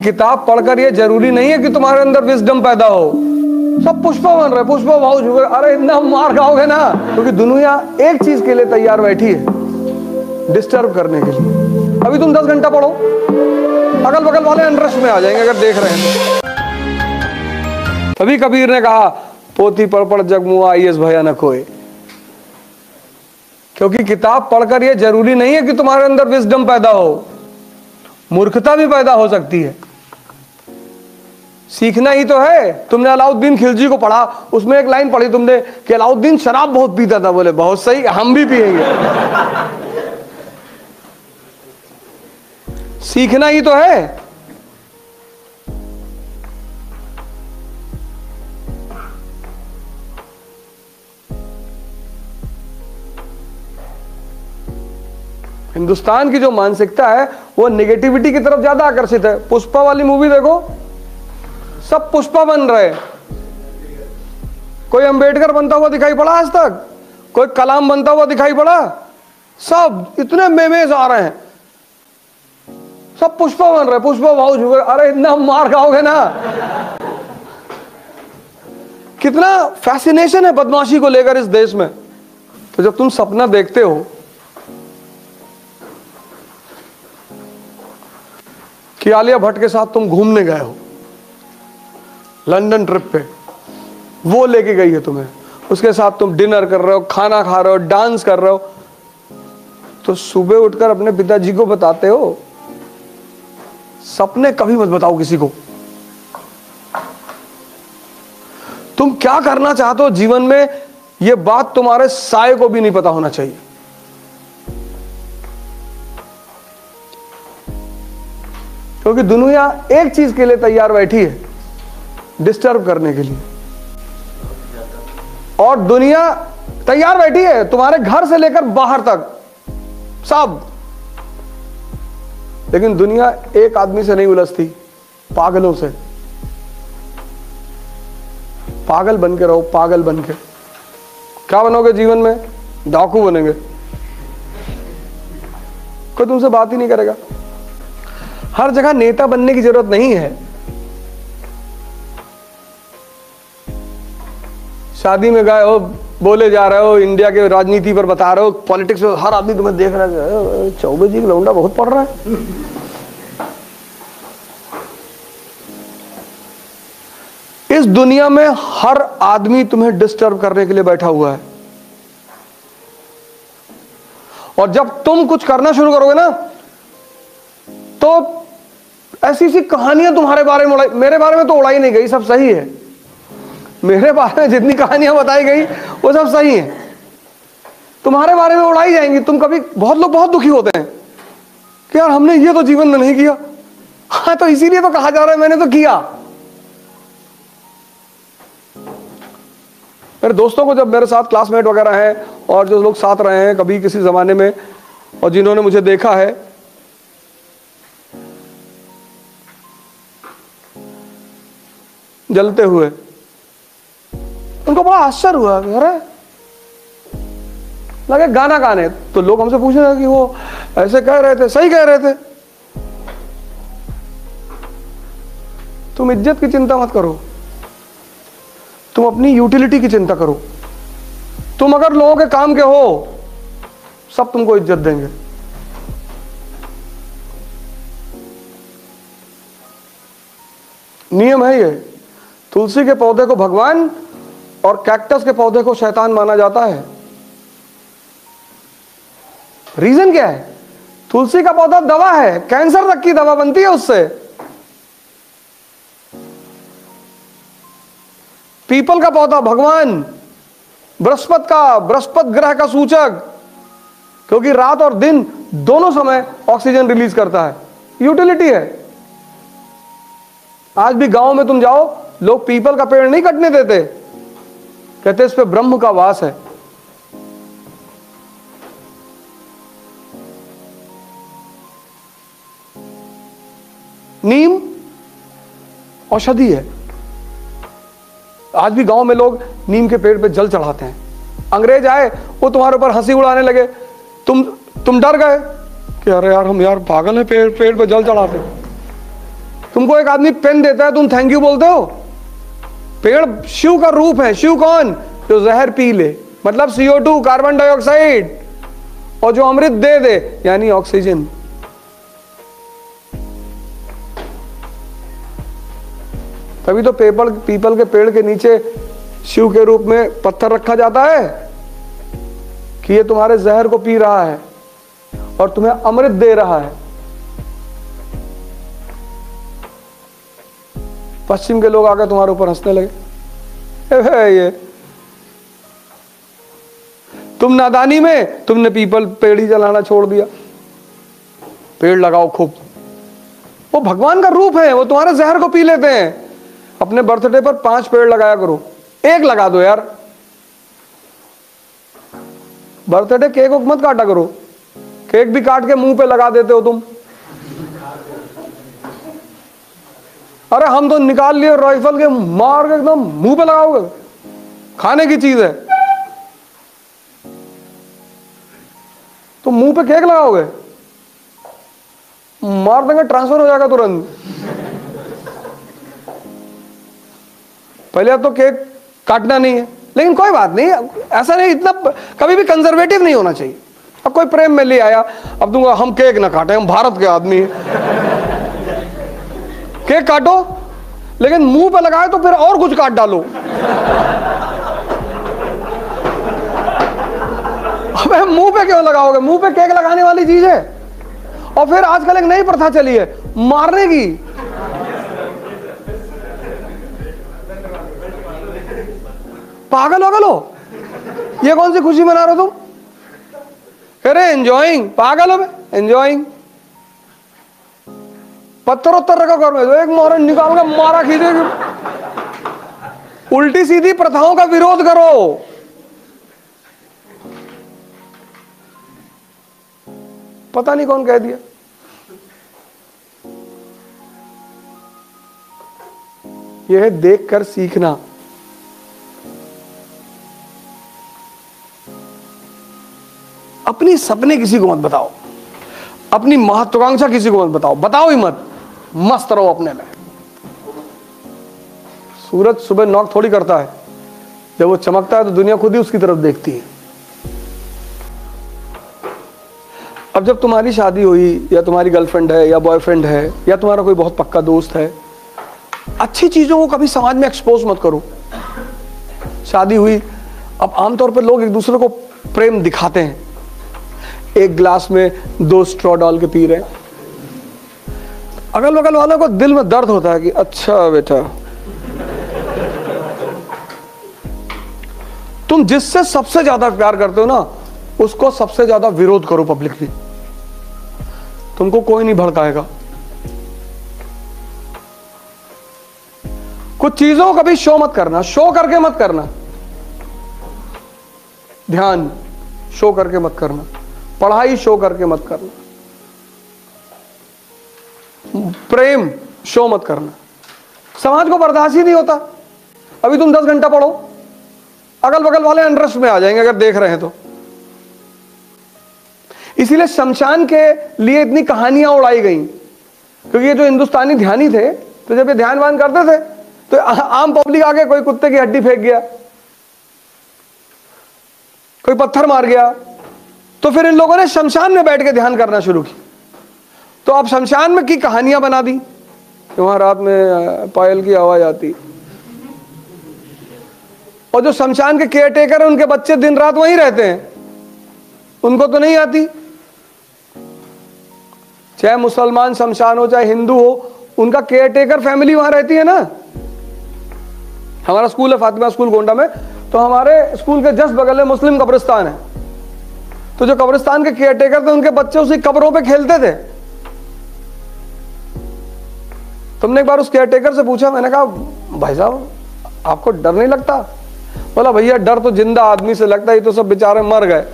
किताब पढ़कर ये जरूरी नहीं है कि तुम्हारे अंदर विजडम पैदा हो। सब पुष्पा बन रहे, पुष्पा भाव झुके, अरे इतना मार खाओगे ना, क्योंकि दुनिया एक चीज के लिए तैयार बैठी है, डिस्टर्ब करने के लिए। अभी तुम 10 घंटा पढ़ो, अगल बगल वाले अनरश में आ जाएंगे अगर देख रहे हैं तो। तभी कबीर ने कहा, पोथी पढ़ पढ़ जगमुआ आईएस भया न कोई। क्योंकि किताब पढ़कर ये जरूरी नहीं है कि तुम्हारे अंदर विजडम पैदा हो, मूर्खता भी पैदा हो सकती है। सीखना ही तो है। तुमने अलाउद्दीन खिलजी को पढ़ा, उसमें एक लाइन पढ़ी तुमने कि अलाउद्दीन शराब बहुत पीता था। बोले बहुत सही, हम भी पिएंगे। सीखना ही तो है। हिंदुस्तान की जो मानसिकता है वो नेगेटिविटी की तरफ ज्यादा आकर्षित है। पुष्पा वाली मूवी देखो, सब पुष्पा बन रहे। कोई अंबेडकर बनता हुआ दिखाई पड़ा आज तक? कोई कलाम बनता हुआ दिखाई पड़ा? सब इतने मेमेज आ रहे हैं, सब पुष्पा बन रहे, पुष्पा भाव झुके, अरे इतना मार खाओगे ना। कितना फैसिनेशन है बदमाशी को लेकर इस देश में। तो जब तुम सपना देखते हो कि आलिया भट्ट के साथ तुम घूमने गए हो लंदन ट्रिप पे, वो लेके गई है तुम्हें, उसके साथ तुम डिनर कर रहे हो, खाना खा रहे हो, डांस कर रहे हो, तो सुबह उठकर अपने पिताजी को बताते हो? सपने कभी मत बताओ किसी को। तुम क्या करना चाहते हो जीवन में, यह बात तुम्हारे साये को भी नहीं पता होना चाहिए। क्योंकि दुनिया एक चीज के लिए तैयार बैठी है, डिस्टर्ब करने के लिए। और दुनिया तैयार बैठी है तुम्हारे घर से लेकर बाहर तक सब। लेकिन दुनिया एक आदमी से नहीं उलझती, पागलों से। पागल बन के रहो, पागल बन के। क्या बनोगे जीवन में? डाकू बनेंगे। कोई तुमसे बात ही नहीं करेगा। हर जगह नेता बनने की जरूरत नहीं है। शादी में गए हो, बोले जा रहे हो, इंडिया के राजनीति पर बता रहे हो, पॉलिटिक्स में हर आदमी तुम्हें देख रहा है, चौबे जी का लौंडा बहुत पढ़ रहा है। इस दुनिया में हर आदमी तुम्हें डिस्टर्ब करने के लिए बैठा हुआ है। और जब तुम कुछ करना शुरू करोगे ना, तो ऐसी सी कहानियां तुम्हारे बारे में मेरे बारे में तो उड़ाई नहीं गई, सब सही है। मेरे बारे में जितनी कहानियां बताई गई वो सब सही है। तुम्हारे बारे में उड़ाई जाएंगी। तुम कभी, बहुत लोग बहुत दुखी होते हैं कि यार हमने ये तो जीवन में नहीं किया। हाँ, तो इसीलिए तो कहा जा रहा है मैंने तो किया। मेरे दोस्तों को, जब मेरे साथ क्लासमेट वगैरह हैं और जो लोग साथ रहे हैं कभी किसी जमाने में, और जिन्होंने मुझे देखा है, जलते हुए, उनको बड़ा आश्चर्य हुआ। अरे लगे गाना गाने, तो लोग हमसे पूछने लगे कि वो ऐसे कह रहे थे, सही कह रहे थे। तुम इज्जत की चिंता मत करो, तुम अपनी यूटिलिटी की चिंता करो। तुम अगर लोगों के काम के हो, सब तुमको इज्जत देंगे। नियम है ये। तुलसी के पौधे को भगवान और कैक्टस के पौधे को शैतान माना जाता है। रीजन क्या है? तुलसी का पौधा दवा है, कैंसर तक की दवा बनती है उससे। पीपल का पौधा भगवान, बृहस्पति ग्रह का सूचक, क्योंकि रात और दिन दोनों समय ऑक्सीजन रिलीज करता है। यूटिलिटी है। आज भी गांव में तुम जाओ, लोग पीपल का पेड़ नहीं कटने देते, कहते इस पे ब्रह्म का वास है। नीम औषधि है। आज भी गांव में लोग नीम के पेड़ पे जल चढ़ाते हैं। अंग्रेज आए, वो तुम्हारे ऊपर हंसी उड़ाने लगे, तुम डर गए कि अरे यार हम यार पागल है, पेड़ पे जल चढ़ाते। तुमको एक आदमी पेन देता है, तुम थैंक यू बोलते हो? पेड़ शिव का रूप है। शिव कौन? जो जहर पी ले, मतलब CO2 कार्बन डाइऑक्साइड, और जो अमृत दे दे यानी ऑक्सीजन। तभी तो पीपल के पेड़ के नीचे शिव के रूप में पत्थर रखा जाता है कि ये तुम्हारे जहर को पी रहा है और तुम्हें अमृत दे रहा है। पश्चिम के लोग आकर तुम्हारे ऊपर हंसने लगे, ये तुम नादानी में तुमने पीपल पेड़ ही जलाना छोड़ दिया। पेड़ लगाओ खूब, वो भगवान का रूप है, वो तुम्हारे जहर को पी लेते हैं। अपने बर्थडे पर 5 पेड़ लगाया करो, 1 लगा दो यार। बर्थडे केक मत काटा करो, केक भी काट के मुंह पे लगा देते हो तुम। अरे हम तो निकाल लिए राइफल के, मार के एकदम मुंह पे लगाओगे, खाने की चीज है तो मुंह पे केक लगाओगे, मार देंगे, ट्रांसफर हो जाएगा तुरंत। पहले अब तो केक काटना नहीं है, लेकिन कोई बात नहीं, ऐसा नहीं, इतना कभी भी कंजर्वेटिव नहीं होना चाहिए। अब कोई प्रेम में ले आया, अब तुम हम केक ना काटे, हम भारत के आदमी हैं। केक काटो, लेकिन मुंह पे लगाए तो फिर और कुछ काट डालो। अबे मुंह पे क्यों लगाओगे? मुंह पे केक लगाने वाली चीज है। और फिर आजकल एक नई प्रथा चली है मारने की। पागल हो, ये कौन सी खुशी मना रहे हो तुम? अरे एंजॉइंग, पागल हो, एंजॉइंग। पत्थर उत्तर रखा घर में, एक मोहर निकाल कर मारा खींचेगी। उल्टी सीधी प्रथाओं का विरोध करो। पता नहीं कौन कह दिया। यह है देखकर सीखना। अपनी सपने किसी को मत बताओ, अपनी महत्वाकांक्षा किसी को मत बताओ, बताओ ही मत, मस्त रहो अपने में। सूरज सुबह नॉक थोड़ी करता है, जब वो चमकता है तो दुनिया खुद ही उसकी तरफ देखती है। अब जब तुम्हारी शादी हुई, या तुम्हारी गर्लफ्रेंड है या बॉयफ्रेंड है, या तुम्हारा कोई बहुत पक्का दोस्त है, अच्छी चीजों को कभी समाज में एक्सपोज मत करो। शादी हुई, अब आमतौर पर लोग एक दूसरे को प्रेम दिखाते हैं। एक गिलास में 2 स्ट्रॉ डाल के पी रहे हैं, अगल बगल वालों को दिल में दर्द होता है कि अच्छा बेटा, तुम जिससे सबसे ज्यादा प्यार करते हो ना, उसको सबसे ज्यादा विरोध करो पब्लिकली, तुमको कोई नहीं भड़काएगा। कुछ चीजों को कभी शो मत करना, शो करके मत करना। ध्यान शो करके मत करना, पढ़ाई शो करके मत करना, प्रेम शो मत करना। समाज को बर्दाश्त ही नहीं होता। अभी तुम 10 घंटा पढ़ो, अगल बगल वाले इंटरेस्ट में आ जाएंगे अगर देख रहे हैं तो। इसीलिए शमशान के लिए इतनी कहानियां उड़ाई गई, क्योंकि ये जो हिंदुस्तानी ध्यानी थे, तो जब ये ध्यान वान करते थे तो आम पब्लिक आके कोई कुत्ते की हड्डी फेंक गया, कोई पत्थर मार गया, तो फिर इन लोगों ने शमशान में बैठ के ध्यान करना शुरू की। तो अब शमशान में की कहानियां बना दी, वहां रात में पायल की आवाज आती, और जो शमशान के केयर टेकर है उनके बच्चे दिन रात वहीं रहते हैं, उनको तो नहीं आती। चाहे मुसलमान शमशान हो चाहे हिंदू हो, उनका केयर टेकर फैमिली वहां रहती है ना। हमारा स्कूल है फातिमा स्कूल गोंडा में, तो हमारे स्कूल के जस्ट बगल में मुस्लिम कब्रिस्तान है। तो जो कब्रिस्तान के केयर टेकर थे, उनके बच्चे उसी कब्रों पे खेलते थे। तुमने एक बार उस केयर टेकर से पूछा, मैंने कहा भाई साहब आपको डर नहीं लगता? बोला भैया डर तो जिंदा आदमी से लगता है, ये तो सब बेचारे मर गए।